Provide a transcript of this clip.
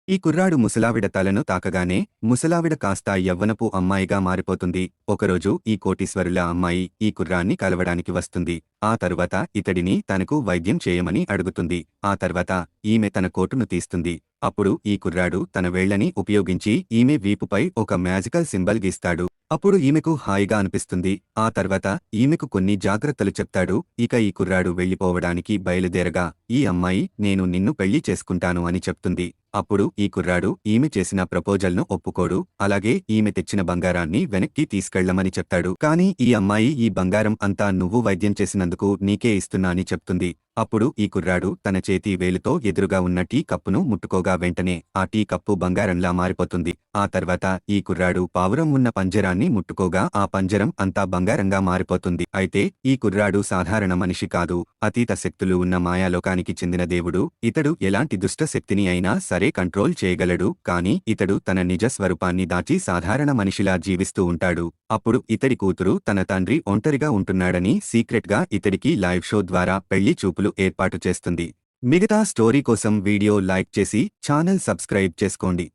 ఈ కుర్రాడు ముసలావిడ తలను తాకగానే ముసలావిడ కాస్త యవ్వనపు అమ్మాయిగా మారిపోతుంది. ఒకరోజు ఈ కోటీశ్వరుల అమ్మాయి ఈ కుర్రాన్ని కలవడానికి వస్తుంది. ఆ తరువాత ఇతడిని తనకు వైద్యం చేయమని అడుగుతుంది. ఆ తర్వాత ఈమె తన కోటును తీస్తుంది. అప్పుడు ఈ కుర్రాడు తన వేళ్లని ఉపయోగించి ఈమె వీపుపై ఒక మ్యాజికల్ సింబల్ గీస్తాడు. అప్పుడు ఈమెకు హాయిగా అనిపిస్తుంది. ఆ తర్వాత ఈమెకు కొన్ని జాగ్రత్తలు చెప్తాడు. ఇక ఈ కుర్రాడు వెళ్లిపోవడానికి బయలుదేరగా ఈ అమ్మాయి నేను నిన్ను పెళ్లి చేసుకుంటాను అని చెప్తుంది. అప్పుడు ఈ కుర్రాడు ఈమె చేసిన ప్రపోజల్ను ఒప్పుకోడు. అలాగే ఈమె తెచ్చిన బంగారాన్ని వెనక్కి తీసుకెళ్లమని చెప్తాడు. కానీ ఈ అమ్మాయి ఈ బంగారం అంతా నువ్వు వైద్యం చేసినందుకు నీకే ఇస్తున్నా అని చెప్తుంది. అప్పుడు ఈ కుర్రాడు తన చేతి వేలుతో ఎదురుగా ఉన్న టీ కప్పును ముట్టుకోగా వెంటనే ఆ టీ కప్పు బంగారంలా మారిపోతుంది. ఆ తర్వాత ఈ కుర్రాడు పావురం ఉన్న పంజరాన్ని ముట్టుకోగా ఆ పంజరం అంతా బంగారంగా మారిపోతుంది. అయితే ఈ కుర్రాడు సాధారణ మనిషి కాదు, అతీత శక్తులు ఉన్న మాయాలోకానికి చెందిన దేవుడు. ఇతడు ఎలాంటి దుష్ట శక్తిని అయినా సరే కంట్రోల్ చేయగలడు. కానీ ఇతడు తన నిజ స్వరూపాన్ని దాచి సాధారణ మనిషిలా జీవిస్తూ ఉంటాడు. అప్పుడు ఇతడి కూతురు తన తండ్రి ఒంటరిగా ఉంటున్నాడని సీక్రెట్ గా ఇతడికి లైవ్ షో ద్వారా పెళ్లి చూపులు ఏర్పాటు చేస్తుంది. మిగతా స్టోరీ కోసం వీడియో లైక్ చేసి ఛానల్ సబ్స్క్రైబ్ చేసుకోండి.